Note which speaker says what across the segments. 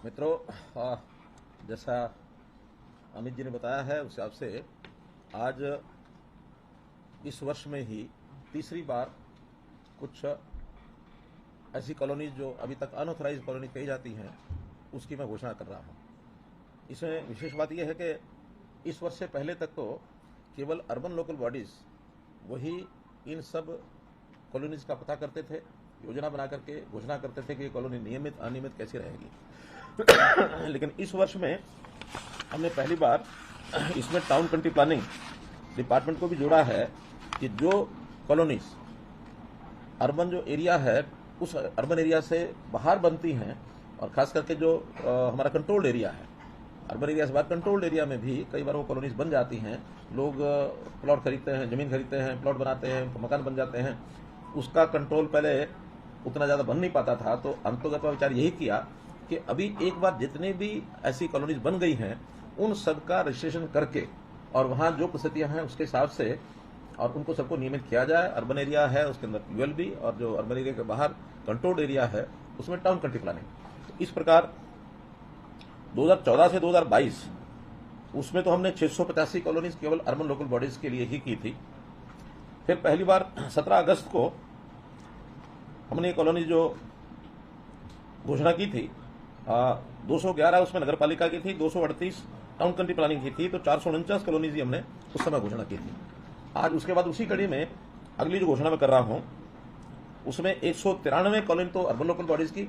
Speaker 1: मित्रों, जैसा अमित जी ने बताया है उस हिसाब से आज इस वर्ष में ही तीसरी बार कुछ ऐसी कॉलोनीज जो अभी तक अनऑथराइज कॉलोनी कही जाती हैं उसकी मैं घोषणा कर रहा हूं। इसमें विशेष बात यह है कि इस वर्ष से पहले तक तो केवल अर्बन लोकल बॉडीज वही इन सब कॉलोनीज का पता करते थे, योजना बना करके घोषणा करते थे कि ये कॉलोनी नियमित अनियमित कैसी रहेगी। लेकिन इस वर्ष में हमने पहली बार इसमें टाउन कंट्री प्लानिंग डिपार्टमेंट को भी जोड़ा है कि जो कॉलोनीज अर्बन जो एरिया है उस अर्बन एरिया से बाहर बनती हैं और खास करके जो हमारा कंट्रोल्ड एरिया है, अर्बन एरिया से बाहर कंट्रोल्ड एरिया में भी कई बार वो कॉलोनीज बन जाती हैं। लोग प्लॉट खरीदते हैं, जमीन खरीदते हैं, प्लॉट बनाते हैं, मकान बन जाते हैं। उसका कंट्रोल पहले उतना ज्यादा बन नहीं पाता था, तो अंतर्गत विचार यही किया कि अभी एक बार जितने भी ऐसी कॉलोनीज बन गई हैं उन सब का रजिस्ट्रेशन करके और वहां जो परिस्थितियां हैं उसके हिसाब से और उनको सबको नियमित किया जाए। अर्बन एरिया है उसके अंदर यूएलबी और जो अर्बन एरिया के बाहर कंट्रोल्ड एरिया है उसमें टाउन कंट्री प्लानिंग। तो इस प्रकार 2014 से 2022 उसमें तो हमने 685 कॉलोनीज केवल अर्बन लोकल बॉडीज के लिए ही की थी। फिर पहली बार 17 अगस्त को हमने ये कॉलोनी जो घोषणा की थी 211 उसमें नगर पालिका की थी, 238 टाउन कंट्री प्लानिंग की थी, तो 449 कॉलोनीज हमने उस समय घोषणा की थी। आज उसके बाद उसी कड़ी में अगली जो घोषणा मैं कर रहा हूं उसमें 193 कॉलोनी तो अर्बन लोकल बॉडीज की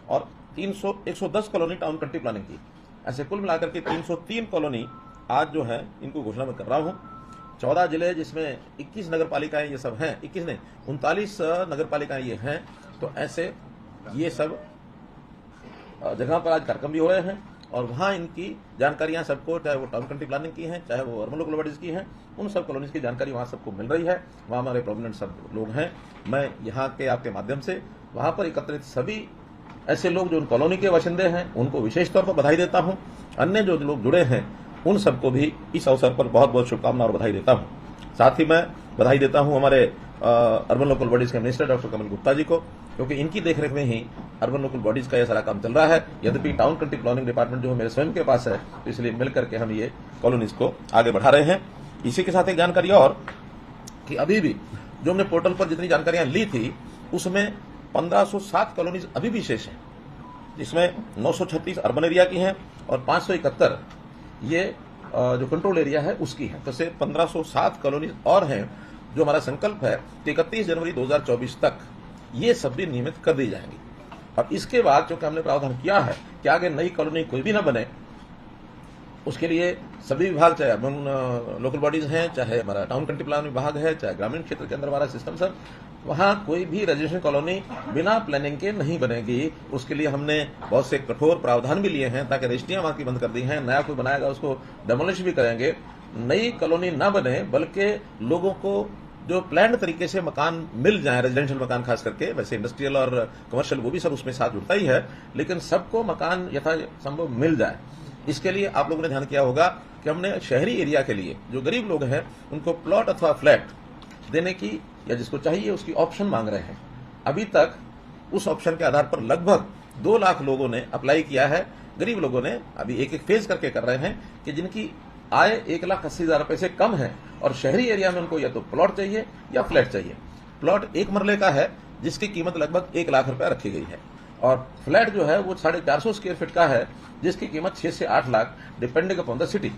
Speaker 1: और 110 कॉलोनी टाउन कंट्री प्लानिंग की, ऐसे कुल मिलाकर के 303 कॉलोनी आज जो है इनको घोषणा में कर रहा हूं। 14 जिले जिसमें 21 नगर पालिकाएं ये सब हैं, 21 नहीं 39 नगर पालिकाएं ये हैं। तो ऐसे ये सब जगह पर आज कार्यक्रम भी हो रहे हैं और वहां इनकी जानकारियां सबको, चाहे वो टाउन कंट्री प्लानिंग की हैं चाहे वो अर्बन लोकल बॉडीज की हैं, उन सब कॉलोनीज की जानकारी वहां सबको मिल रही है। वहां हमारे प्रोमिनेंट सब लोग हैं। मैं यहाँ के आपके माध्यम से वहां पर एकत्रित सभी ऐसे लोग जो उन कॉलोनी के बाशिंदे हैं उनको विशेष तौर पर बधाई देता हूं। अन्य जो लोग जुड़े हैं उन सबको भी इस अवसर पर बहुत बहुत शुभकामना और बधाई देता हूं। साथ ही मैं बधाई देता हूं हमारे अर्बन लोकल बॉडीज के मिनिस्टर डॉक्टर कमल गुप्ता जी को, क्योंकि इनकी देखरेख में ही अर्बन लोकल बॉडीज का यह सारा काम चल रहा है। यद्यपि टाउन कंट्री प्लानिंग डिपार्टमेंट जो मेरे स्वयं के पास है, तो इसलिए मिलकर के हम ये कॉलोनीज को आगे बढ़ा रहे हैं। इसी के साथ एक जानकारी और कि अभी भी जो हमने पोर्टल पर जितनी जानकारियां ली थी उसमें 1507 कॉलोनीज अभी भी शेष है, जिसमें 936 अर्बन एरिया की हैं और 571 ये जो कंट्रोल एरिया है उसकी है। तो से 1507 कॉलोनीज और हैं जो हमारा संकल्प है कि 31 जनवरी 2024 तक ये सब भी नियमित कर दी जाएंगी। और इसके बाद जो कि हमने प्रावधान किया है कि आगे नई कॉलोनी कोई भी ना बने, उसके लिए सभी विभाग, चाहे अर्बन लोकल बॉडीज हैं, चाहे हमारा टाउन कंट्री प्लान विभाग है, चाहे ग्रामीण क्षेत्र के अंदर हमारा सिस्टम सब, वहां कोई भी रजिस्ट्रेशन कॉलोनी बिना प्लानिंग के नहीं बनेगी। उसके लिए हमने बहुत से कठोर प्रावधान भी लिए हैं ताकि रजिस्ट्रियां वहां की बंद कर दी हैं। नया कोई बनाएगा उसको डेमोलिश भी करेंगे। नई कॉलोनी ना बने बल्कि लोगों को जो प्लान तरीके से मकान मिल जाए, रेजिडेंशियल मकान खास करके, वैसे इंडस्ट्रियल और कमर्शियल वो भी सब उसमें साथ जुड़ता ही है, लेकिन सबको मकान यथासंभव मिल जाए। इसके लिए आप लोगों ने ध्यान किया होगा कि हमने शहरी एरिया के लिए जो गरीब लोग हैं उनको प्लॉट अथवा फ्लैट देने की या जिसको चाहिए उसकी ऑप्शन मांग रहे हैं। अभी तक उस ऑप्शन के आधार पर लगभग 2 लाख लोगों ने अप्लाई किया है। गरीब लोगों ने अभी एक एक फेज करके कर रहे हैं कि जिनकी आय 1,80,000 रुपए से कम है और शहरी एरिया में उनको या तो प्लॉट चाहिए या फ्लैट चाहिए। प्लॉट 1 मरले का है जिसकी कीमत लगभग 1 लाख रुपए रखी गई है और फ्लैट जो है वो 450 स्क्वायर फीट का है जिसकी कीमत 6 से 8 lakh depending upon the city.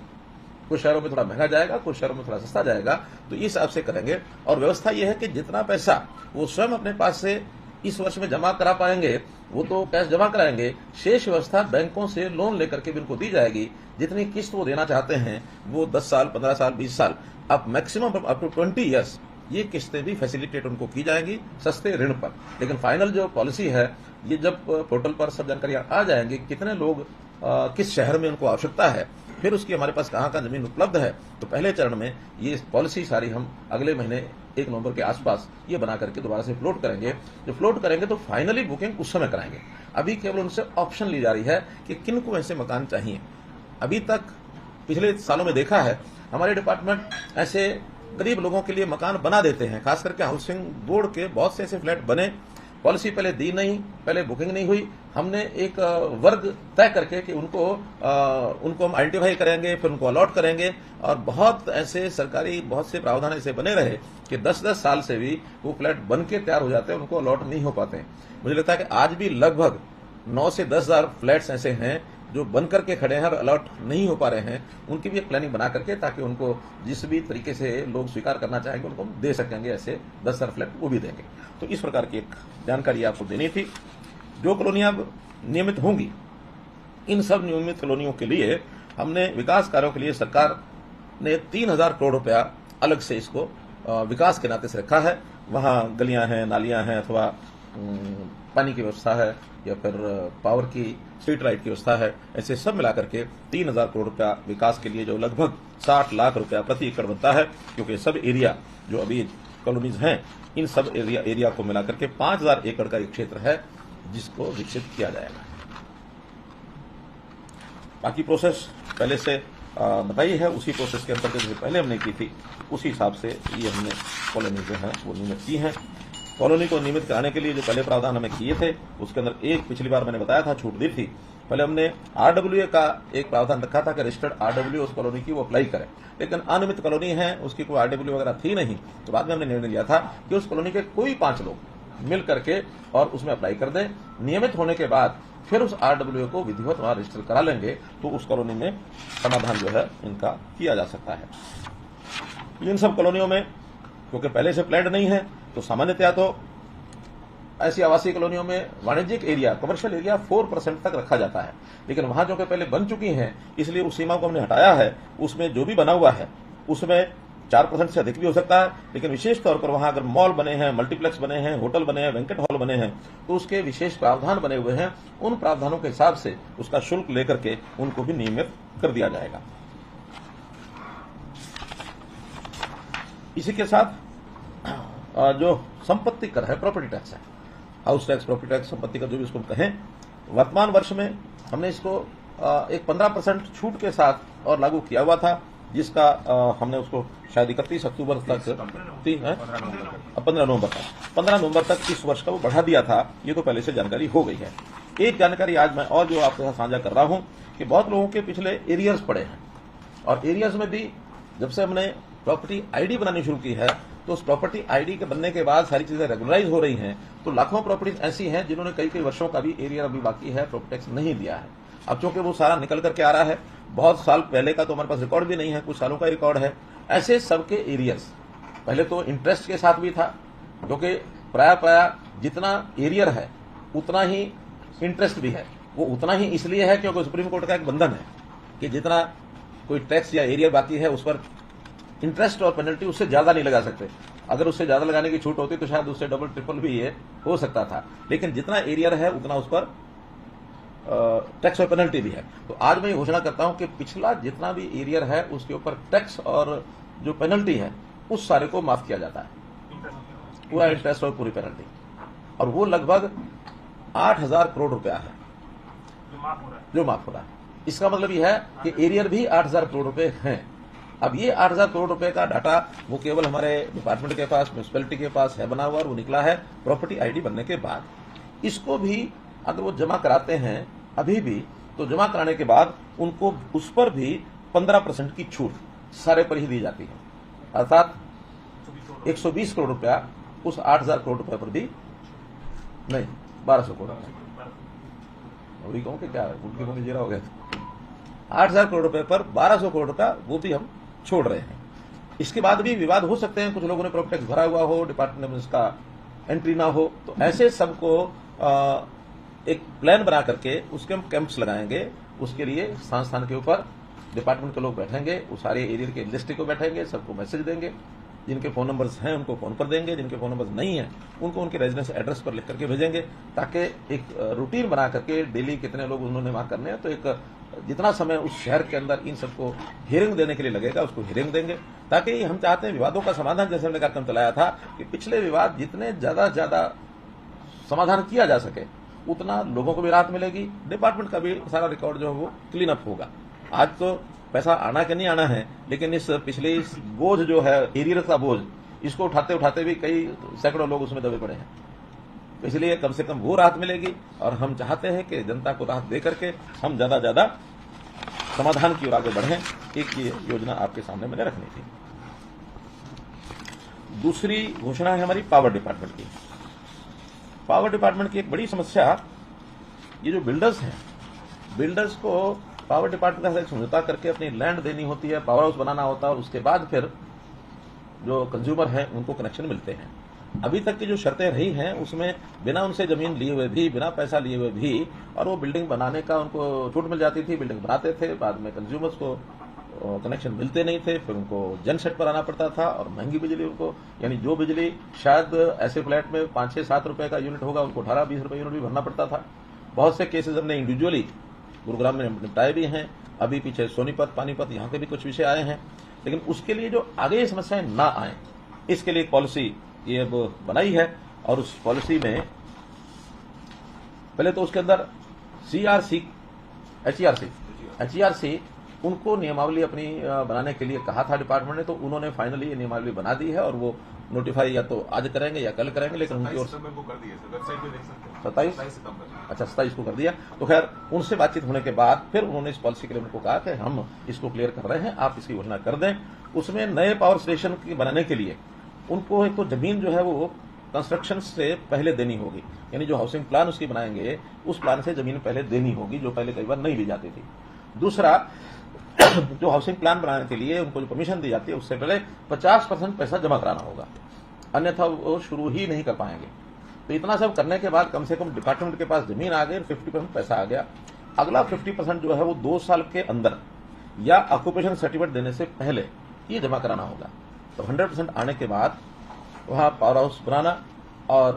Speaker 1: कुछ शहरों में थोड़ा महंगा जाएगा, कुछ शहरों में थोड़ा सस्ता जाएगा, तो इस हिसाब से करेंगे। और व्यवस्था यह है कि जितना पैसा वो स्वयं अपने पास से इस वर्ष में जमा करा पाएंगे वो तो कैश जमा कराएंगे, शेष व्यवस्था बैंकों से लोन लेकर के भी उनको दी जाएगी। जितनी किस्त वो देना चाहते हैं वो 10 साल, 15 साल, 20 साल, अब मैक्सिमम अप टू 20 ईयर्स ये किस्तें भी फैसिलिटेट उनको की जाएंगी सस्ते ऋण पर। लेकिन फाइनल जो पॉलिसी है ये जब पोर्टल पर सब जानकारियां आ जाएंगी, कितने लोग किस शहर में उनको आवश्यकता है, फिर उसकी हमारे पास कहाँ का जमीन उपलब्ध है, तो पहले चरण में ये पॉलिसी सारी हम अगले महीने 1 नवंबर के आसपास ये बना करके दोबारा से फ्लोट करेंगे। जो फ्लोट करेंगे तो फाइनली बुकिंग उस समय कराएंगे। अभी केवल उनसे ऑप्शन ली जा रही है कि किन को ऐसे मकान चाहिए। अभी तक पिछले सालों में देखा है हमारे डिपार्टमेंट ऐसे गरीब लोगों के लिए मकान बना देते हैं, खास करके हाउसिंग बोर्ड के बहुत से ऐसे फ्लैट बने, पॉलिसी पहले दी नहीं, पहले बुकिंग नहीं हुई, हमने एक वर्ग तय करके कि उनको हम आइडेंटिफाई करेंगे, फिर उनको अलॉट करेंगे, और बहुत ऐसे सरकारी बहुत से प्रावधान ऐसे बने रहे कि 10-10 साल से भी वो फ्लैट बन के तैयार हो जाते हैं, उनको अलॉट नहीं हो पाते हैं। मुझे लगता है कि आज भी लगभग 9 से 10 हजार फ्लैट्स ऐसे हैं जो बन करके खड़े हैं और अलॉट नहीं हो पा रहे हैं। उनकी भी एक प्लानिंग बना करके, ताकि उनको जिस भी तरीके से लोग स्वीकार करना चाहेंगे उनको दे सकेंगे, ऐसे 10 हजार फ्लैट वो भी देंगे। तो इस प्रकार की एक जानकारी आपको देनी थी। जो कॉलोनियां नियमित होंगी, इन सब नियमित कॉलोनियों के लिए हमने विकास कार्यों के लिए सरकार ने 3000 करोड़ रुपया अलग से इसको विकास के नाते से रखा है। वहां गलियां हैं, नालियां हैं, अथवा पानी की व्यवस्था है, या फिर पावर की स्ट्रीट लाइट की व्यवस्था है, ऐसे सब मिलाकर के 3000 करोड़ रुपया विकास के लिए, जो लगभग 60 लाख रुपया प्रति एकड़ बनता है। क्योंकि सब एरिया जो अभी कॉलोनीज हैं, इन सब एरिया को मिलाकर के 5000 एकड़ का एक क्षेत्र है जिसको विकसित किया जाएगा। बाकी प्रोसेस पहले से बताई है, उसी प्रोसेस के अंतर्गत जो पहले हमने की थी उसी हिसाब से ये हमने कॉलोनी जो है वो नियमित की है। कॉलोनी को नियमित कराने के लिए जो पहले प्रावधान हमें किए थे, उसके अंदर एक पिछली बार मैंने बताया था, छूट दी थी। पहले हमने आरडब्ल्यूए का एक प्रावधान रखा था कि रजिस्टर्ड आरडब्ल्यूए उस कॉलोनी की वो अप्लाई करे, लेकिन अनियमित कॉलोनी है, उसकी कोई आरडब्ल्यू वगैरह थी नहीं। तो बाद में हमने निर्णय लिया था कि उस कॉलोनी के कोई 5 लोग मिल करके और उसमें अप्लाई कर दें। नियमित होने के बाद फिर उस आरडब्ल्यूए को विधिवत वहां रजिस्टर करा लेंगे, तो उस कॉलोनी में समाधान जो है इनका किया जा सकता है। इन सब कॉलोनियों में क्योंकि पहले से प्लान्ड नहीं है, तो सामान्यतया तो ऐसी आवासीय कॉलोनियों में वाणिज्यिक एरिया, कमर्शियल एरिया 4% तक रखा जाता है। लेकिन वहां जो कि पहले बन चुकी हैं, इसलिए उस सीमा को हमने हटाया है। उसमें जो भी बना हुआ है उसमें 4% से अधिक भी हो सकता है। लेकिन विशेष तौर पर वहां अगर मॉल बने हैं, मल्टीप्लेक्स बने हैं, होटल बने हैं, बैंक्वेट हॉल बने हैं, तो उसके विशेष प्रावधान बने हुए हैं। उन प्रावधानों के हिसाब से उसका शुल्क लेकर के उनको भी नियमित कर दिया जाएगा। इसी के साथ जो संपत्ति कर है, प्रॉपर्टी टैक्स है, हाउस टैक्स, प्रॉपर्टी टैक्स, संपत्ति कर जो भी इसको कहें, वर्तमान वर्ष में हमने इसको एक 15% छूट के साथ और लागू किया हुआ था, जिसका हमने उसको शायद 31 अक्टूबर तक 15 नवंबर तक इस वर्ष का वो बढ़ा दिया था। ये तो पहले से जानकारी हो गई है। एक जानकारी आज मैं और जो आपके साथ साझा कर रहा हूं कि बहुत लोगों के पिछले एरियर्स पड़े हैं, और एरियर्स में भी जब से हमने प्रॉपर्टी आईडी बनानी शुरू की है, तो उस प्रॉपर्टी आईडी के बनने के बाद सारी चीजें रेगुलराइज हो रही हैं। तो लाखों प्रॉपर्टीज ऐसी हैं जिन्होंने कई वर्षों का भी एरियर अभी बाकी है, प्रॉपर्टी टैक्स नहीं दिया है। अब चूंकि वो सारा निकल करके आ रहा है, बहुत साल पहले का तो हमारे पास रिकॉर्ड भी नहीं है, कुछ सालों का रिकॉर्ड है। ऐसे सबके एरियर्स पहले तो इंटरेस्ट के साथ भी था, क्योंकि प्राय जितना एरियर है उतना ही इंटरेस्ट भी है। वो उतना ही इसलिए है क्योंकि सुप्रीम कोर्ट का एक बंधन है कि जितना कोई टैक्स या एरियर बाकी है उस पर इंटरेस्ट और पेनल्टी उससे ज्यादा नहीं लगा सकते। अगर उससे ज्यादा लगाने की छूट होती तो शायद उससे डबल ट्रिपल भी ये हो सकता था। लेकिन जितना एरियर है उतना उस पर टैक्स और पेनल्टी भी है। तो आज मैं ये घोषणा करता हूं कि पिछला जितना भी एरियर है उसके ऊपर टैक्स और जो पेनल्टी है उस सारे को माफ किया जाता है, पूरा इंटरेस्ट और पूरी पेनल्टी। और वो लगभग 8000 करोड़ रुपया है जो माफ हो रहा है। इसका मतलब यह है कि एरियर भी 8000 करोड़ रुपए हैं। अब ये 8000 करोड़ रुपए का डाटा वो केवल हमारे डिपार्टमेंट के पास, म्यूनिसिपैलिटी के पास है बना हुआ, और वो निकला है प्रॉपर्टी आईडी बनने के बाद। इसको भी अगर वो जमा कराते हैं अभी भी, तो जमा कराने के बाद उनको उस पर भी 15% की छूट सारे पर ही दी जाती है। अर्थात 120 करोड़ रुपया उस 8000 करोड़ रुपए पर भी नहीं, 1200 करोड़ अभी कहूं कि क्या उनके मुंह में जीरा हो गया। 8000 करोड़ रुपए पर 1200 करोड़ रुपया वो भी हम छोड़ रहे हैं। इसके बाद भी विवाद हो सकते हैं, कुछ लोगों ने प्रॉपर्टी टैक्स भरा हुआ हो, डिपार्टमेंट में इसका एंट्री ना हो, तो ऐसे सबको एक प्लान बना करके उसके हम कैंप्स लगाएंगे। उसके लिए स्थान के ऊपर डिपार्टमेंट के लोग बैठेंगे, उस सारे एरिया के लिस्ट को बैठेंगे, सबको मैसेज देंगे। जिनके फोन नंबर्स हैं उनको फोन पर देंगे, जिनके फोन नंबर्स नहीं है उनको उनके रेजिडेंस एड्रेस पर लिख करके भेजेंगे, ताकि एक रूटीन बना करके डेली कितने लोग उन्होंने वहां करने हैं, तो एक जितना समय उस शहर के अंदर इन सबको हियरिंग देने के लिए लगेगा उसको हियरिंग देंगे। ताकि हम चाहते हैं विवादों का समाधान, जैसे हमने कार्यक्रम चलाया था कि पिछले विवाद जितने ज्यादा समाधान किया जा सके उतना लोगों को भी राहत मिलेगी, डिपार्टमेंट का भी सारा रिकॉर्ड जो है वो क्लीन अप होगा। आज तो पैसा आना कि नहीं आना है, लेकिन इस पिछले इस बोझ जो है एरियर का बोझ, इसको उठाते उठाते भी कई सैकड़ों लोग उसमें दबे पड़े हैं। तो इसलिए कम से कम वो राहत मिलेगी और हम चाहते हैं कि जनता को राहत दे करके हम ज्यादा समाधान की ओर आगे बढ़ें। एक ये योजना आपके सामने मैंने रखनी थी। दूसरी घोषणा है हमारी पावर डिपार्टमेंट की। पावर डिपार्टमेंट की एक बड़ी समस्या, ये जो बिल्डर्स हैं, बिल्डर्स को पावर डिपार्टमेंट के साथ समझौता करके अपनी लैंड देनी होती है, पावर हाउस बनाना होता है और उसके बाद फिर जो कंज्यूमर है उनको कनेक्शन मिलते हैं। अभी तक की जो शर्तें रही हैं उसमें बिना उनसे जमीन लिए हुए भी, बिना पैसा लिए हुए भी, और वो बिल्डिंग बनाने का उनको छूट मिल जाती थी, बिल्डिंग बनाते थे, बाद में कंज्यूमर्स को कनेक्शन मिलते नहीं थे, फिर उनको जन सेट पर आना पड़ता था और महंगी बिजली उनको, यानी जो बिजली शायद ऐसे फ्लैट में 5-6-7 रुपए का यूनिट होगा उनको 18-20 रुपए यूनिट भी भरना पड़ता था। बहुत से केसेस हमने इंडिविजुअली गुरुग्राम में निपटाए भी हैं। अभी पीछे सोनीपत, पानीपत, यहाँ के भी कुछ विषय आए हैं। लेकिन उसके लिए जो आगे ये समस्याएं ना आए, इसके लिए एक पॉलिसी ये बनाई है और उस पॉलिसी में पहले तो उसके अंदर एचईआरसी उनको नियमावली अपनी बनाने के लिए कहा था डिपार्टमेंट ने, तो उन्होंने फाइनली ये नियमावली बना दी है और वो नोटिफाई या तो आज करेंगे या कल करेंगे, लेकिन उनकी ओर 27 को कर दिया। तो खैर उनसे बातचीत होने के बाद फिर उन्होंने इस पॉलिसी के लिए उनको कहा कि हम इसको क्लियर कर रहे हैं, आप इसकी घोषणा कर दें। उसमें नए पावर स्टेशन की बनाने के लिए उनको एक तो जमीन जो है वो कंस्ट्रक्शन से पहले देनी होगी, यानी जो हाउसिंग प्लान उसकी बनाएंगे उस प्लान से जमीन पहले देनी होगी, जो पहले कई बार नहीं दी जाती थी। दूसरा, जो हाउसिंग प्लान बनाने के लिए उनको जो परमिशन दी जाती है उससे पहले 50% पैसा जमा कराना होगा, अन्यथा वो शुरू ही नहीं कर पाएंगे। तो इतना सब करने के बाद कम से कम डिपार्टमेंट के पास जमीन आ गई, 50% पैसा आ गया। अगला 50% जो है वो 2 साल के अंदर या ऑक्यूपेशन सर्टिफिकेट देने से पहले ये जमा कराना होगा। तो 100% आने के बाद वहां पावर हाउस बनाना और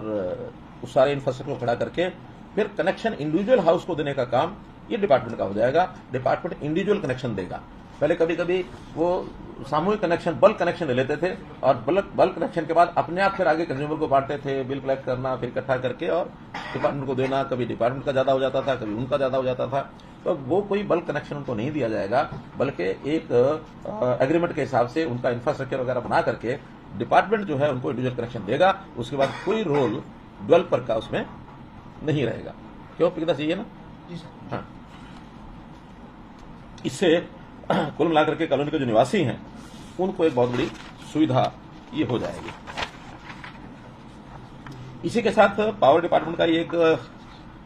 Speaker 1: उस सारे इंफ्रास्ट्रक्चर को खड़ा करके फिर कनेक्शन इंडिविजुअल हाउस को देने का काम ये डिपार्टमेंट का हो जाएगा। डिपार्टमेंट इंडिविजुअल कनेक्शन देगा। पहले कभी कभी वो सामूहिक कनेक्शन, बल्क कनेक्शन ले लेते थे और बल्क कनेक्शन के बाद अपने आप फिर आगे कंज्यूमर को बांटते थे, बिल कलेक्ट करना, फिर इकट्ठा करके और डिपार्टमेंट को देना। कभी डिपार्टमेंट का ज्यादा हो जाता था, कभी उनका ज्यादा हो जाता था। तो वो कोई बल्क कनेक्शन उनको नहीं दिया जाएगा, बल्कि एक एग्रीमेंट के हिसाब से उनका इंफ्रास्ट्रक्चर वगैरह बना करके डिपार्टमेंट जो है उनको इंडिविजुअल कनेक्शन देगा। उसके बाद कोई रोल डेवलपर का उसमें नहीं रहेगा। क्यों पिकदा चाहिए ना? हाँ, इससे कुल मिलाकर के कॉलोनी के जो निवासी हैं उनको एक बहुत बड़ी सुविधा ये हो जाएगी। इसी के साथ पावर डिपार्टमेंट का ये एक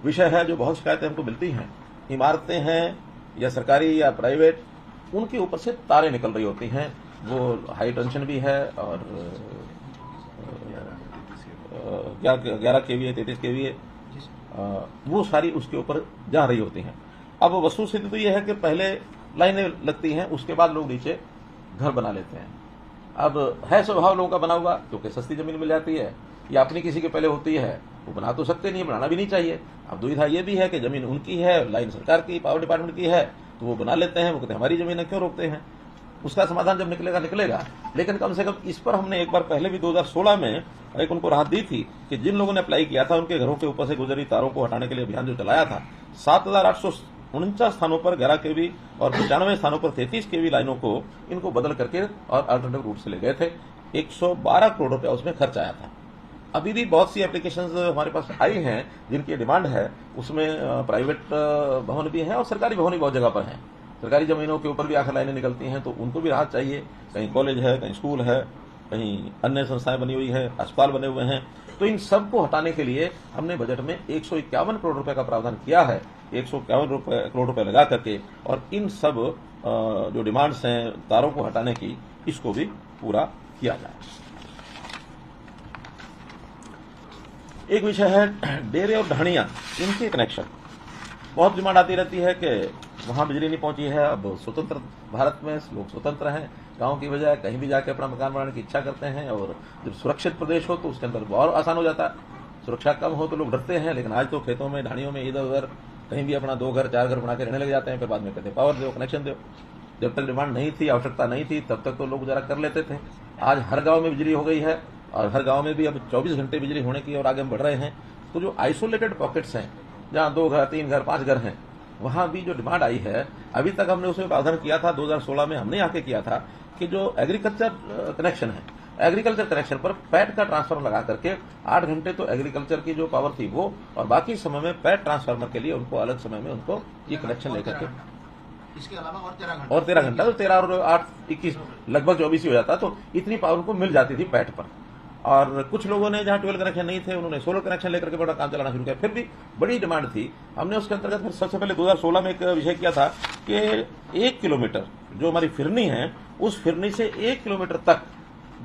Speaker 1: विषय है जो बहुत शिकायतें हमको मिलती हैं। इमारतें हैं या सरकारी या प्राइवेट, उनके ऊपर से तारें निकल रही होती हैं, वो हाई टेंशन भी है और 11 केवीए 33 केवीए वो सारी उसके ऊपर जा रही होती हैं। अब वस्तुस्थिति तो यह है कि पहले लाइनें लगती हैं, उसके बाद लोग नीचे घर बना लेते हैं। अब है स्वभाव लोगों का बना हुआ, क्योंकि सस्ती जमीन मिल जाती है या अपनी किसी के पहले होती है, वो बना तो सकते नहीं, बनाना भी नहीं चाहिए। अब दुविधा ये भी है कि जमीन उनकी है, लाइन सरकार की, पावर डिपार्टमेंट की है, तो वो बना लेते हैं। वो कहते हैं हमारी जमीन है, क्यों रोकते हैं? उसका समाधान जब निकलेगा। लेकिन कम से कम इस पर हमने एक बार पहले भी 2016 में एक उनको राहत दी थी कि जिन लोगों ने अप्लाई किया था उनके घरों के ऊपर से गुजरी तारों को हटाने के लिए अभियान जो चलाया था, 7,849 स्थानों पर 11 केवी और 95 स्थानों पर 33 केवी लाइनों को इनको बदल करके और अल्टरनेटिव रूट से ले गए थे। 112 करोड़ रुपया उसमें खर्च आया था। अभी भी बहुत सी एप्लीकेशंस हमारे पास आई हैं जिनकी डिमांड है, उसमें प्राइवेट भवन भी हैं और सरकारी भवन भी बहुत जगह पर हैं। सरकारी जमीनों के ऊपर भी आखिर लाइनें निकलती हैं, तो उनको भी राहत चाहिए। कहीं कॉलेज है, कहीं स्कूल है, कहीं अन्य संस्थाएं बनी हुई है, अस्पताल बने हुए हैं। तो इन सब को हटाने के लिए हमने बजट में 151 करोड़ रुपए का प्रावधान किया है। 151 करोड़ रुपए लगा करके और इन सब जो डिमांड्स हैं तारों को हटाने की, इसको भी पूरा किया जाए। एक विषय है डेरे और ढाणियां, इनके कनेक्शन। बहुत डिमांड आती रहती है कि वहां बिजली नहीं पहुंची है। अब स्वतंत्र भारत में लोग स्वतंत्र हैं, गांव की बजाय कहीं भी जाके अपना मकान बनाने की इच्छा करते हैं। और जब सुरक्षित प्रदेश हो तो उसके अंदर बहुत आसान हो जाता है, सुरक्षा कम हो तो लोग डरते हैं। लेकिन आज तो खेतों में, ढाणियों में, इधर उधर कहीं भी अपना 2 घर 4 घर बना के रहने लग जाते हैं। फिर बाद में कहते हैं पावर दो, कनेक्शन दो। जब तक डिमांड नहीं थी, आवश्यकता नहीं थी, तब तक तो लोग गुजारा कर लेते थे। आज हर गांव में बिजली हो गई है और हर गांव में भी अब 24 घंटे बिजली होने की और आगे हम बढ़ रहे हैं। तो जो आइसोलेटेड पॉकेट्स हैं, जहां 2 घर 3 घर 5 घर हैं, वहां भी जो डिमांड आई है, अभी तक हमने उसमें प्रावधान किया था। 2016 में हमने आके किया था कि जो एग्रीकल्चर कनेक्शन है एग्रीकल्चर कनेक्शन पर पैट का ट्रांसफार्मर लगा करके 8 घंटे तो एग्रीकल्चर की जो पावर थी वो, और बाकी समय में पैट ट्रांसफार्मर के लिए उनको अलग समय में उनको ये कनेक्शन लेकर के,
Speaker 2: इसके अलावा और
Speaker 1: 13 घंटा तो 13 और 8 21 लगभग 24 ही हो जाता, तो इतनी पावर उनको मिल जाती थी पैट पर। और कुछ लोगों ने जहां ट्वेल्व कनेक्शन नहीं थे उन्होंने सोलर कनेक्शन लेकर के बड़ा काम चलाना शुरू किया, फिर भी बड़ी डिमांड थी। हमने उसके अंतर्गत फिर सबसे पहले 2016 में एक विषय किया था कि 1 किलोमीटर जो हमारी फिरनी है, उस फिरनी से 1 किलोमीटर तक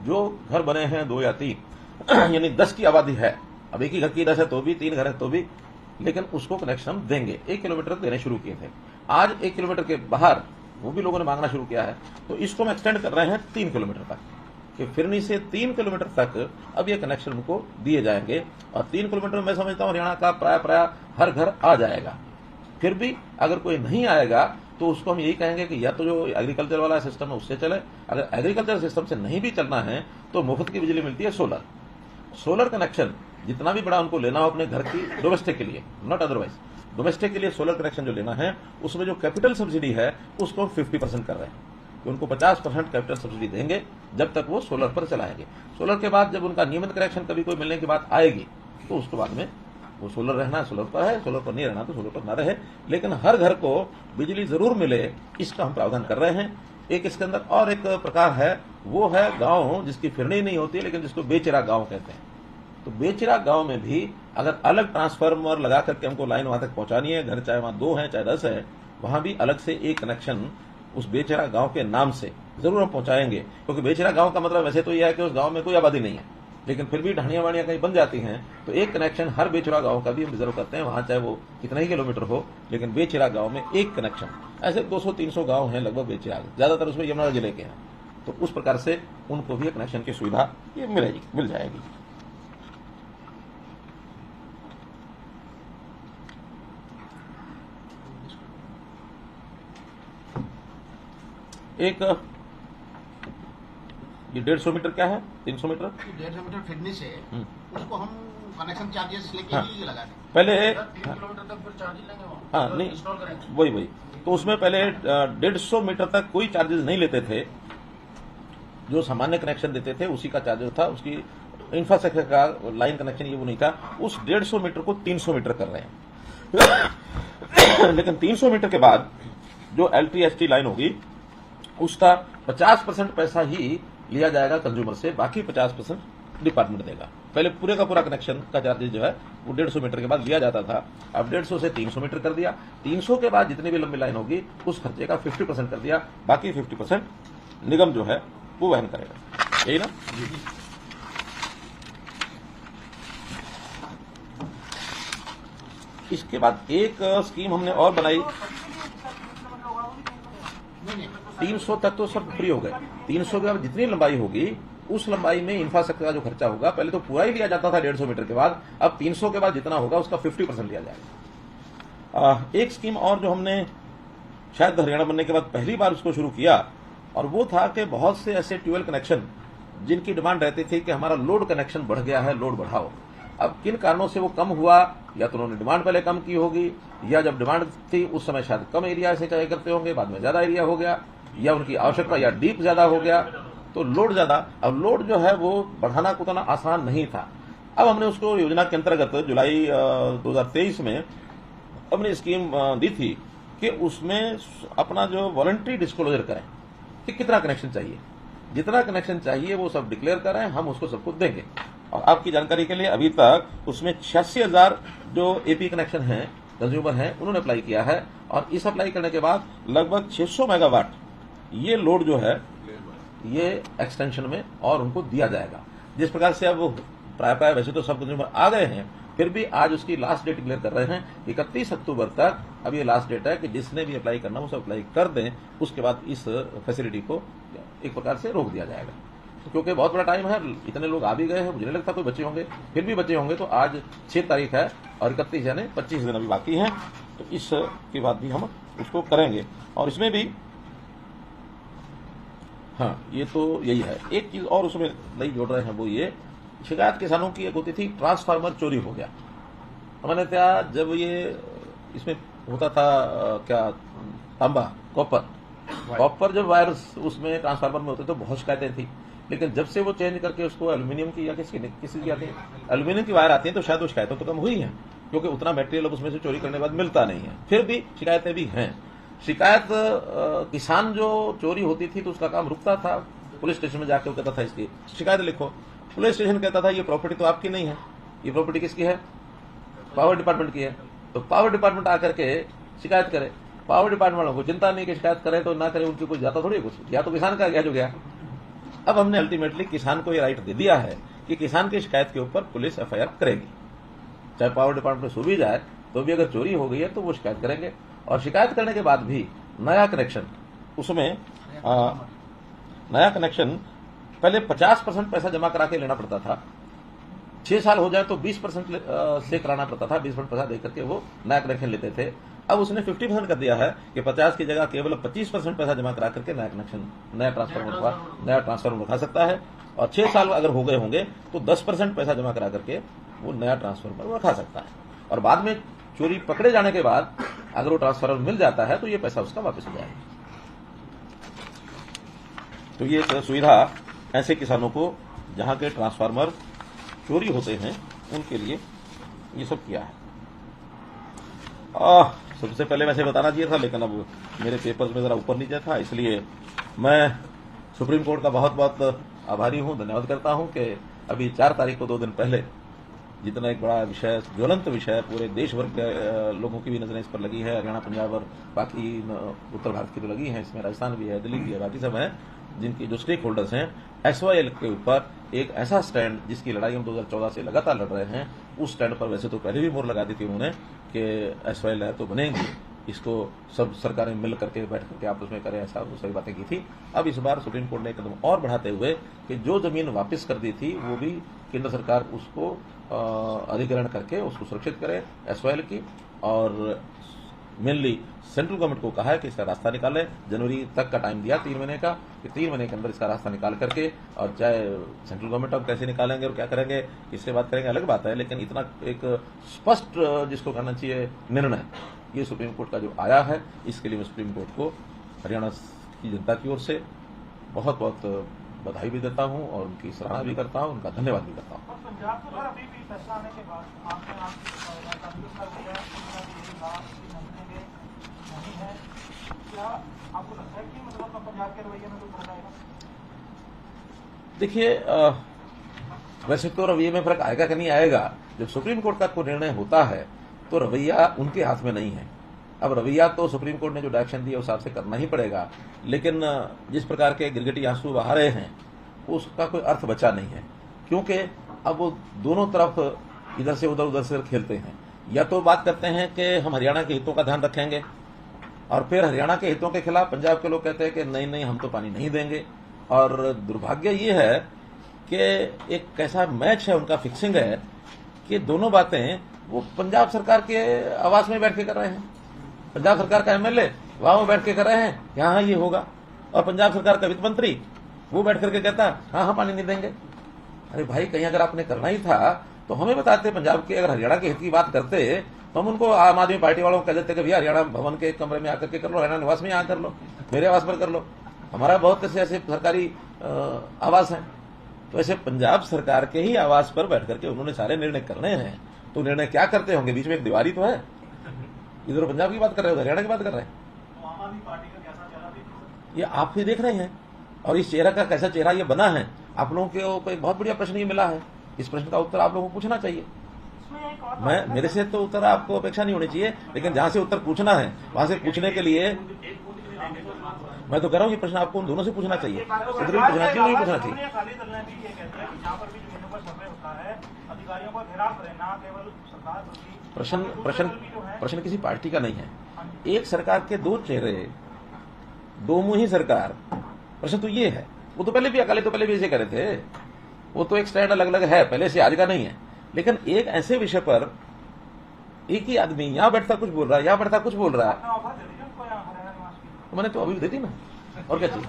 Speaker 1: जो घर बने हैं 2 या 3 यानी 10 की आबादी है, अब एक ही घर की 10 है तो भी, 3 घर है तो भी, लेकिन उसको कनेक्शन हम देंगे। 1 किलोमीटर देने शुरू किए थे। आज 1 किलोमीटर के बाहर वो भी लोगों ने मांगना शुरू किया है, तो इसको हम एक्सटेंड कर रहे हैं 3 किलोमीटर तक, कि फिरनी से 3 किलोमीटर तक अब ये कनेक्शन उनको दिए जाएंगे। और 3 किलोमीटर में मैं समझता हूं हरियाणा का प्राय हर घर आ जाएगा। फिर भी अगर कोई नहीं आएगा तो उसको हम यही कहेंगे कि या तो जो एग्रीकल्चर वाला सिस्टम है उससे चले, अगर एग्रीकल्चर सिस्टम से नहीं भी चलना है तो मुफ्त की बिजली मिलती है सोलर कनेक्शन जितना भी बड़ा उनको लेना हो अपने घर की डोमेस्टिक के लिए, नॉट अदरवाइज, डोमेस्टिक के लिए सोलर कनेक्शन जो लेना है उसमें जो कैपिटल सब्सिडी है उसको 50% कर रहे हैं कि उनको 50% कैपिटल सब्सिडी देंगे जब तक वो सोलर पर चलाएंगे। सोलर के बाद जब उनका नियमित कनेक्शन कभी कोई मिलने की बात आएगी तो उसके बाद में वो सोलर रहना सोलर पर है, सोलर पर नहीं रहना तो सोलर पर ना रहे, लेकिन हर घर को बिजली जरूर मिले, इसका हम प्रावधान कर रहे हैं। एक इसके अंदर और एक प्रकार है, वो है गांव जिसकी फिरनी नहीं होती लेकिन जिसको बेचिरा गांव कहते हैं। तो बेचिरा गांव में भी अगर अलग ट्रांसफार्मर लगा करके हमको लाइन वहां तक पहुंचानी है, घर चाहे वहां 2 है चाहे 10 है, वहां भी अलग से एक कनेक्शन उस बेचिरा गांव के नाम से जरूर हम पहुंचाएंगे। क्योंकि बेचिरा गांव का मतलब वैसे तो यह है कि उस गांव में कोई आबादी नहीं है, लेकिन फिर भी ढाणियां वाणियां कहीं बन जाती हैं, तो एक कनेक्शन हर बेचिरा गांव का भी हम रिजर्व करते हैं, वहां चाहे वो कितना ही किलोमीटर हो, लेकिन बेचिरा गांव में एक कनेक्शन। ऐसे 200-300 गांव हैं लगभग बेचिरा, ज्यादातर उसमें यमुना जिले के हैं, तो उस प्रकार से उनको भी कनेक्शन की सुविधा ये मिल जाएगी। एक ये 150 मीटर क्या है, 300 मीटर,
Speaker 2: 150 मीटर फिरनी से उसको हम कनेक्शन चार्जेस लेके ही लगा दें।
Speaker 1: पहले
Speaker 2: 3 किलोमीटर तक फिर चार्ज लेंगे वहाँ,
Speaker 1: हाँ नहीं
Speaker 2: इंस्टॉल करेंगे
Speaker 1: वही तो उसमें पहले 150 मीटर तक कोई चार्जेस नहीं लेते थे, जो सामान्य कनेक्शन देते थे उसी का चार्जेस था, उसकी इंफ्रास्ट्रक्चर का लाइन कनेक्शन ये वो नहीं था। उस 150 मीटर को 300 मीटर कर रहे हैं लेकिन 300 मीटर के बाद जो LT-ST लाइन होगी उसका 50% पैसा ही लिया जाएगा कंज्यूमर से, बाकी 50% डिपार्टमेंट देगा। पहले पूरे का पूरा कनेक्शन का चार्जेस जो है वो 150 मीटर के बाद लिया जाता था, अब 150 से 300 मीटर कर दिया। 300 के बाद जितनी भी लंबी लाइन होगी उस खर्चे का 50% कर दिया, बाकी 50% निगम जो है वो वहन करेगा, यही ना। इसके बाद एक स्कीम हमने और बनाई, 300 तक तो सब फ्री हो गए, 300 के बाद जितनी लंबाई होगी उस लंबाई में इंफ्रास्ट्रक्चर का जो खर्चा होगा, पहले तो पूरा ही लिया जाता था 150 मीटर के बाद, अब 300 के बाद जितना होगा उसका 50% लिया जाएगा। एक स्कीम और जो हमने शायद हरियाणा बनने के बाद पहली बार उसको शुरू किया, और वो था कि बहुत से ऐसे ट्यूबवेल कनेक्शन जिनकी डिमांड रहती थी कि हमारा लोड कनेक्शन बढ़ गया है, लोड बढ़ाओ। अब किन कारणों से वो कम हुआ, या तो उन्होंने डिमांड पहले कम की होगी, या जब डिमांड थी उस समय शायद कम एरिया से चाहे करते होंगे, बाद में ज्यादा एरिया हो गया, या उनकी आवश्यकता या डीप ज्यादा हो गया तो लोड ज्यादा। अब लोड जो है वो बढ़ाना उतना आसान नहीं था। अब हमने उसको योजना के अंतर्गत जुलाई 2023 में हमने स्कीम दी थी कि उसमें अपना जो वॉलंटरी डिस्क्लोजर करें कि कितना कनेक्शन चाहिए, जितना कनेक्शन चाहिए वो सब डिक्लेयर करें, हम उसको सबको देंगे। और आपकी जानकारी के लिए अभी तक उसमें 86,000 जो एपी कनेक्शन हैं, कंज्यूमर हैं, उन्होंने अप्लाई किया है, और इस अप्लाई करने के बाद लगभग 600 मेगावाट ये लोड जो है ये एक्सटेंशन में और उनको दिया जाएगा। जिस प्रकार से अब प्राय वैसे तो सब कंज्यूमर आ गए हैं, फिर भी आज उसकी लास्ट डेट डिक्लेयर कर रहे हैं, 31 अक्टूबर तक अब ये लास्ट डेट है कि जिसने भी अप्लाई करना वो सब अप्लाई कर दें, उसके बाद इस फैसिलिटी को एक प्रकार से रोक दिया जाएगा। तो क्योंकि बहुत बड़ा टाइम है, इतने लोग आ भी गए हैं, मुझे नहीं लगता कोई बच्चे होंगे, फिर भी बच्चे होंगे तो आज 6 तारीख है और 31 यानी 25 दिन अभी बाकी हैं, तो इसके बाद भी हम उसको करेंगे। और इसमें भी हाँ ये तो यही है। एक चीज और उसमें नई जोड़ रहे हैं, वो ये शिकायत किसानों की एक होती थी ट्रांसफार्मर चोरी हो गया। हमने क्या जब ये इसमें होता था क्या तांबा कॉपर जब वायर्स उसमें ट्रांसफार्मर में होते तो बहुत शिकायतें थी लेकिन जब से वो चेंज करके उसको एल्यूमिनियम की या किसी की आती है, एल्यूमिनियम की वायर आती है, तो शायद वो शिकायतें तो कम हुई हैं, क्योंकि उतना मटेरियल अब उसमें से चोरी करने के बाद मिलता नहीं है। फिर भी शिकायतें भी हैं। शिकायत किसान जो चोरी होती थी तो उसका काम रुकता था, पुलिस स्टेशन में जाके वो कहता था इसकी शिकायत लिखो। पुलिस स्टेशन कहता था ये प्रॉपर्टी तो आपकी नहीं है, ये प्रॉपर्टी किसकी है, पावर डिपार्टमेंट की है। तो पावर डिपार्टमेंट आकर के शिकायत करे। पावर डिपार्टमेंट वालों को चिंता नहीं कि शिकायत करें तो ना करें, उनकी कुछ जाता थोड़ी कुछ, या तो किसान का गया जो गया। अब हमने अल्टीमेटली किसान को ये राइट दे दिया है कि किसान की शिकायत के ऊपर पुलिस एफआईआर करेगी, चाहे पावर डिपार्टमेंट सो भी जाए तो भी अगर चोरी हो गई है तो वो शिकायत करेंगे। और शिकायत करने के बाद भी नया कनेक्शन, उसमें नया कनेक्शन पहले 50% पैसा जमा करा के लेना पड़ता था, 6 साल हो जाए तो 20% से कराना पड़ता था, 20% पैसा देकर के वो नया कनेक्शन लेते थे। अब उसने 50% कर दिया है कि 50 की जगह केवल 25% पैसा जमा करा करके नया कनेक्शन, नया ट्रांसफार्मर उठा सकता है। और 6 साल अगर हो गए होंगे तो 10% पैसा जमा करा करके वो नया ट्रांसफार्मर रखा सकता है। और बाद में चोरी पकड़े जाने के बाद अगर वो ट्रांसफार्मर मिल जाता है तो ये पैसा उसका वापस हो जाएगा। तो ये सुविधा ऐसे किसानों को जहां के ट्रांसफार्मर चोरी होते हैं उनके लिए ये सब किया है। सबसे पहले वैसे बताना चाहिए था, लेकिन अब मेरे पेपर्स में जरा ऊपर नीचे था, इसलिए मैं सुप्रीम कोर्ट का बहुत बहुत आभारी हूं, धन्यवाद करता हूं कि अभी 4 तारीख को 2 दिन पहले जितना एक बड़ा विषय, ज्वलंत विषय पूरे देश भर के लोगों की भी नजरें इस पर लगी है, हरियाणा, पंजाब और बाकी उत्तर भारत की तो लगी है, इसमें राजस्थान भी है, दिल्ली भी है, बाकी सब है, जिनकी जो स्टेक होल्डर्स हैं, SYL के ऊपर एक ऐसा स्टैंड जिसकी लड़ाई हम 2014 से लगातार लड़ रहे हैं, उस स्टैंड पर वैसे तो पहले भी मोहर लगा दी थी उन्होंने कि SYL है तो बनेंगी, इसको सब सरकारें मिल करके बैठ करके आपस में करें, ऐसा वो सभी बातें की थी। अब इस बार सुप्रीम कोर्ट ने एक कदम और बढ़ाते हुए कि जो जमीन वापस कर दी थी वो भी केंद्र सरकार उसको अधिग्रहण करके उसको सुरक्षित करे SYL की, और मेनली सेंट्रल गवर्नमेंट को कहा है कि इसका रास्ता निकाले। जनवरी तक का टाइम दिया 3 महीने का, कि 3 महीने के अंदर इसका रास्ता निकाल करके, और चाहे सेंट्रल गवर्नमेंट अब कैसे निकालेंगे और क्या करेंगे इससे बात करेंगे, अलग बात है, लेकिन इतना एक स्पष्ट जिसको करना चाहिए निर्णय ये सुप्रीम कोर्ट का जो आया है, इसके लिए मैं सुप्रीम कोर्ट को हरियाणा की जनता की ओर से बहुत बहुत बधाई भी देता हूं और उनकी सराहना भी करता हूं, उनका धन्यवाद भी करता हूं।
Speaker 3: पंजाब को अभी भी फैसला आने के बाद नहीं है, क्या आपको लगता है कि मतलब पंजाब के रवैये में कोई फर्क आएगा?
Speaker 1: देखिए, वैसे तो रवैये में फर्क आएगा कि नहीं आएगा, जब सुप्रीम कोर्ट का कोई निर्णय होता है तो रवैया उनके हाथ में नहीं है। अब रवैया तो सुप्रीम कोर्ट ने जो डायरेक्शन दिया उस हिसाब से करना ही पड़ेगा, लेकिन जिस प्रकार के गिरगिटी आंसू बहा रहे हैं उसका कोई अर्थ बचा नहीं है, क्योंकि अब वो दोनों तरफ इधर से उधर खेलते हैं। या तो बात करते हैं कि हम हरियाणा के हितों का ध्यान रखेंगे, और फिर हरियाणा के हितों के खिलाफ पंजाब के लोग कहते हैं कि नहीं हम तो पानी नहीं देंगे। और दुर्भाग्य ये है कि एक कैसा मैच है उनका, फिक्सिंग है कि दोनों बातें वो पंजाब सरकार के आवास में बैठ के कर रहे हैं। पंजाब सरकार का MLA वहां बैठ के कर रहे हैं कि हाँ ये होगा, और पंजाब सरकार का वित्त मंत्री वो बैठ करके कहता हाँ पानी नहीं देंगे। अरे भाई, कहीं अगर आपने करना ही था तो हमें बताते, पंजाब के अगर हरियाणा के हित की बात करते तो हम उनको आम आदमी पार्टी वालों को कह देते कि भैया हरियाणा भवन के कमरे में आकर के कर लो, हरियाणा निवास में यहाँ कर लो, मेरे आवास पर कर लो, हमारा बहुत ऐसे सरकारी आवास है। तो ऐसे पंजाब सरकार के ही आवास पर बैठ करके उन्होंने सारे निर्णय करने हैं, तो निर्णय क्या करते होंगे, बीच में एक दीवारी तो है, इधर पंजाब की बात कर रहे हो, हरियाणा की बात कर रहे हैं।
Speaker 3: आम आदमी पार्टी का कैसा चेहरा भी
Speaker 1: ये आप ही देख रहे हैं, और इस चेहरा का कैसा चेहरा ये बना है, आप लोगों को एक बहुत बढ़िया प्रश्न ये मिला है, इस प्रश्न का उत्तर आप लोगों को पूछना चाहिए। मेरे से तो उत्तर आपको अपेक्षा नहीं होनी चाहिए, लेकिन जहां से उत्तर पूछना है वहां से पूछने के लिए मैं तो कह रहा हूँ ये प्रश्न आपको उन दोनों से पूछना चाहिए, इधर भी पूछना चाहिए, नहीं पूछना चाहिए।
Speaker 3: अकाली दल ने भी ये कहते हैं कि जहाँ पर भी जमीनों पर सर्वे होता है अधिकारियों का घेराव करें, ना केवल सरकार बल्कि
Speaker 1: प्रश्न किसी पार्टी का नहीं है। एक सरकार के 2 चेहरे, 2 मुंह ही सरकार, प्रश्न तो ये है। वो तो पहले भी अकाली तो पहले भी ऐसे करे थे, वो तो एक स्टैंड अलग अलग है पहले से, आज का नहीं है। लेकिन एक ऐसे विषय पर एक ही आदमी यहां बैठता कुछ बोल रहा है, यहां बैठता कुछ बोल रहा है, तो मैंने तो अभी दे दी ना, और क्या चाहिए।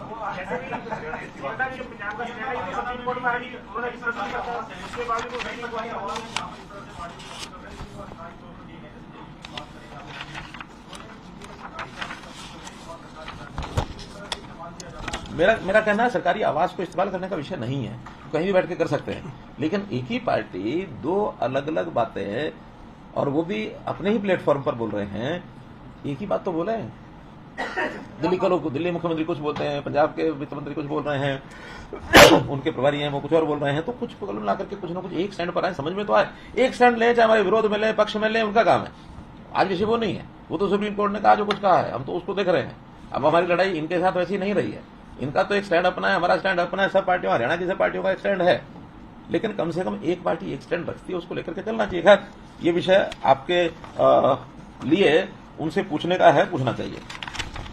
Speaker 1: मेरा कहना है सरकारी आवाज को इस्तेमाल करने का विषय नहीं है, कहीं भी बैठ के कर सकते हैं, लेकिन एक ही पार्टी दो अलग अलग बातें, और वो भी अपने ही प्लेटफॉर्म पर बोल रहे हैं। एक ही बात तो बोले, दिल्ली का लोग, दिल्ली मुख्यमंत्री कुछ बोलते हैं, पंजाब के वित्त मंत्री कुछ बोल रहे हैं, उनके प्रभारी हैं वो कुछ और बोल रहे हैं, तो कुछ कुल मिला करके कुछ ना कुछ एक स्टैंड पर आए, समझ में तो आए। एक स्टैंड लें, चाहे हमारे विरोध में लें, पक्ष में लें, उनका काम है। आज विषय वो नहीं है, वो तो सुप्रीम कोर्ट ने कहा जो कुछ कहा है, हम तो उसको देख रहे हैं। अब हमारी लड़ाई इनके साथ वैसी नहीं रही है, इनका तो एक स्टैंड अपना है, हमारा स्टैंड अपना है, सब पार्टियों, हरियाणा की सब पार्टियों का एक स्टैंड है, लेकिन कम से कम एक पार्टी एक स्टैंड रखती है, उसको लेकर के चलना चाहिए। खैर, ये विषय आपके लिए उनसे पूछने का है, पूछना चाहिए।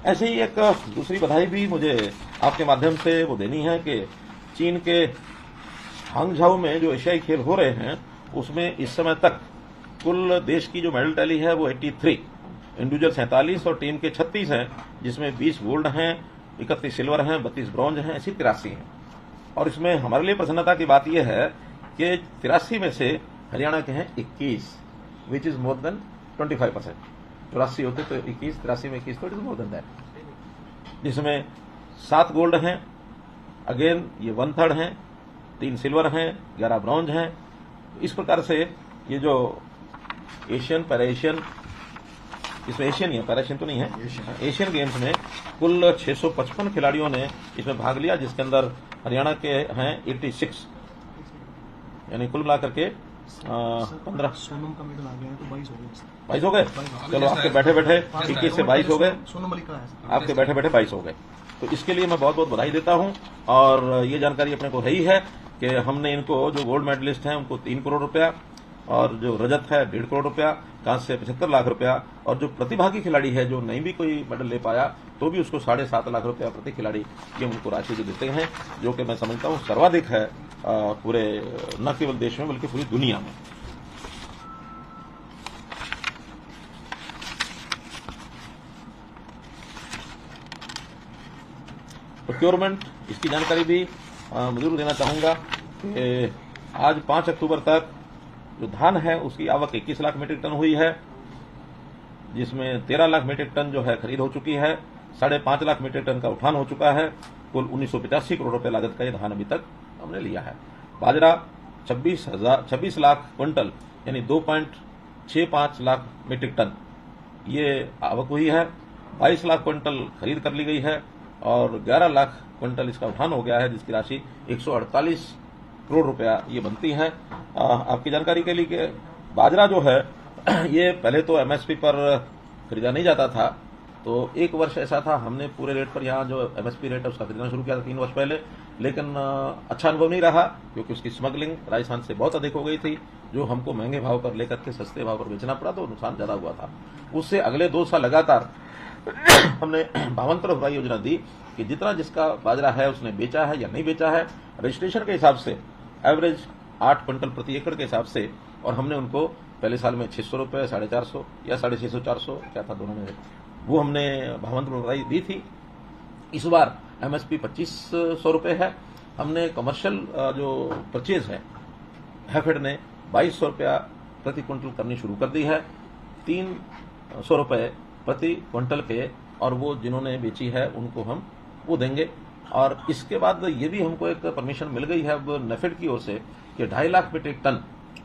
Speaker 1: ऐसे ही एक दूसरी बधाई भी मुझे आपके माध्यम से वो देनी है कि चीन के हांगझाओ में जो एशियाई खेल हो रहे हैं, उसमें इस समय तक कुल देश की जो मेडल टैली है वो 83, इंडिविजुअल 47 और टीम के 36 हैं, जिसमें 20 गोल्ड हैं, 31 सिल्वर हैं, 32 ब्रॉन्ज हैं, ऐसी 83 हैं। और इसमें हमारे लिए प्रसन्नता की बात यह है कि 83 में से हरियाणा के हैं 21, विच इज मोर देन 25%। 84 होते तो 21, 83 में 21, तो it is more than that. जिसमें 7 गोल्ड हैं, अगेन ये 1/3 हैं, 3 सिल्वर हैं, 11 ब्रॉन्ज हैं। इस प्रकार से ये जो एशियन पैरा एशियन, इसमें एशियन ही है, पैरा एशियन तो नहीं है, एशियन गेम्स में कुल 655 खिलाड़ियों ने इसमें भाग लिया, जिसके अंदर हरियाणा के हैं 86, यानी कुल मिलाकर के 15।
Speaker 4: सोनम का मेडल आ गया है तो 22 हो गए।
Speaker 1: 22 हो गए, चलो आपके बैठे बैठे 21 से 22 हो गए,
Speaker 4: सोनम मलिका है,
Speaker 1: आपके बैठे बैठे 22 हो गए। तो इसके लिए मैं बहुत बहुत बधाई देता हूं। और ये जानकारी अपने को है ही है कि हमने इनको, जो गोल्ड मेडलिस्ट हैं उनको 3 करोड़ रुपया, और जो रजत है 1.5 करोड़ रुपया, कांस्य 75 लाख रुपया, और जो प्रतिभागी खिलाड़ी है जो नहीं भी कोई मेडल ले पाया तो भी उसको 7.5 लाख रुपया प्रति खिलाड़ी ये उनको राशि जो देते हैं, जो कि मैं समझता हूं सर्वाधिक है पूरे, न केवल देश में बल्कि पूरी दुनिया में। प्रोक्योरमेंट, इसकी जानकारी भी जरूर देना चाहूंगा कि आज 5 अक्टूबर तक जो धान है उसकी आवक 21 लाख मीट्रिक टन हुई है, जिसमें 13 लाख मीट्रिक टन जो है खरीद हो चुकी है, 5.5 लाख मीट्रिक टन का उठान हो चुका है। कुल 1985 करोड़ रुपए लागत का ये धान अभी तक हमने लिया है। बाजरा 26 लाख क्विंटल, यानी 2.65 लाख मीट्रिक टन ये आवक हुई है। 22 लाख क्विंटल खरीद कर ली गई है और 11 लाख क्विंटल इसका उठान हो गया है, जिसकी राशि 148 करोड़ रुपया ये बनती है। आपकी जानकारी के लिए कि बाजरा जो है ये पहले तो एमएसपी पर खरीदा नहीं जाता था, तो एक वर्ष ऐसा था हमने पूरे रेट पर यहाँ जो एमएसपी रेट है उसका खरीदना शुरू किया था 3 वर्ष पहले, लेकिन अच्छा अनुभव नहीं रहा क्योंकि उसकी स्मगलिंग राजस्थान से बहुत अधिक हो गई थी, जो हमको महंगे भाव पर लेकर के सस्ते भाव पर बेचना पड़ा, तो नुकसान ज्यादा हुआ था। उससे अगले 2 साल लगातार हमने भावांतर भराई योजना दी कि जितना जिसका बाजरा है उसने बेचा है या नहीं बेचा है, रजिस्ट्रेशन के हिसाब से एवरेज 8 क्विंटल प्रति एकड़ के हिसाब से, और हमने उनको पहले साल में 600 रुपये, 450 या 650, 400 क्या था दोनों में, वो हमने भावांतर भराई दी थी। इस बार एमएसपी 2500 रुपये है। हमने कमर्शियल जो परचेज है हैफेड ने 2200 रुपया प्रति क्विंटल करनी शुरू कर दी है, 300 रुपये प्रति क्विंटल पे, और वो जिन्होंने बेची है उनको हम वो देंगे। और इसके बाद ये भी हमको एक परमिशन मिल गई है अब नेफेड की ओर से कि 2.5 लाख मीट्रिक टन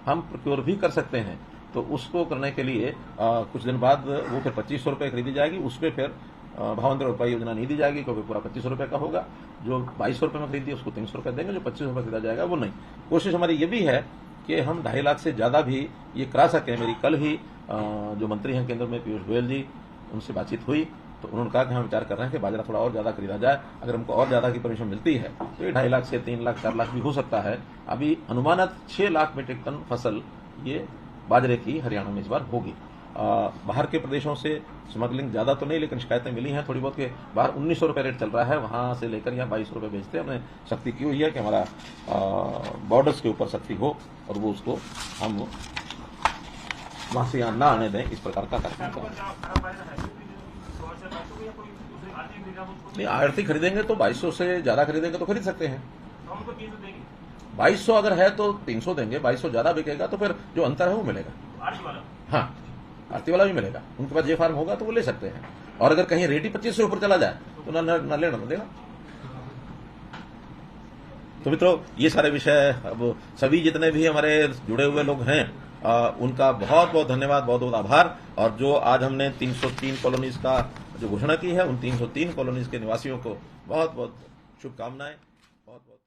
Speaker 1: हम प्रोक्योर भी कर सकते हैं। तो उसको करने के लिए कुछ दिन बाद वो फिर 2500 रुपये खरीदी जाएगी, उसमें फिर भावांतर भरपाई योजना नहीं दी जाएगी क्योंकि पूरा 2500 रुपये का होगा। जो 2200 रुपये में खरीदी उसको 300 रुपये देंगे, जो 2500 रुपये खरीदा जाएगा वो नहीं। कोशिश हमारी ये भी है कि हम 2.5 लाख से ज्यादा भी ये करा सकें। मेरी कल ही जो मंत्री हैं केंद्र में पीयूष गोयल जी, उनसे बातचीत हुई तो उन्होंने कहा कि हम विचार कर रहे हैं कि बाजरा थोड़ा और ज्यादा खरीदा जाए। अगर हमको और ज्यादा की परमिशन मिलती है तो ये 2.5 लाख से 3 लाख 4 लाख भी हो सकता है। अभी अनुमानित 6 लाख मीट्रिक टन फसल ये बाजरे की हरियाणा में इस बार होगी। बाहर के प्रदेशों से स्मगलिंग ज्यादा तो नहीं, लेकिन शिकायतें मिली हैं थोड़ी बहुत कि बाहर 1900 रुपये रेट चल रहा है, वहां से लेकर यहाँ 2200 रुपये बेचते हैं। हमने सख्ती की हुई है कि हमारा बॉर्डर्स के ऊपर सख्ती हो और वो उसको हम वहां से यहाँ ना आने दें, इस प्रकार का कार्यक्रम नहीं। आड़ती खरीदेंगे तो 2200 से ज्यादा खरीदेंगे तो खरीद सकते हैं। 2200 अगर है तो 300 देंगे, 2200 ज्यादा बिकेगा तो फिर जो अंतर है वो मिलेगा। हाँ, आरती वाला भी मिलेगा, उनके पास जे फार्म होगा तो वो ले सकते हैं। और अगर कहीं रेट ही 2500 ऊपर चला जाए तो न लेना न देना। तो मित्रों, ये सारे विषय, अब सभी जितने भी हमारे जुड़े हुए लोग हैं उनका बहुत बहुत धन्यवाद, बहुत बहुत आभार। और जो आज हमने 303 कॉलोनीज का जो घोषणा की है, उन 303 कॉलोनीज के निवासियों को बहुत बहुत शुभकामनाएं। बहुत बहुत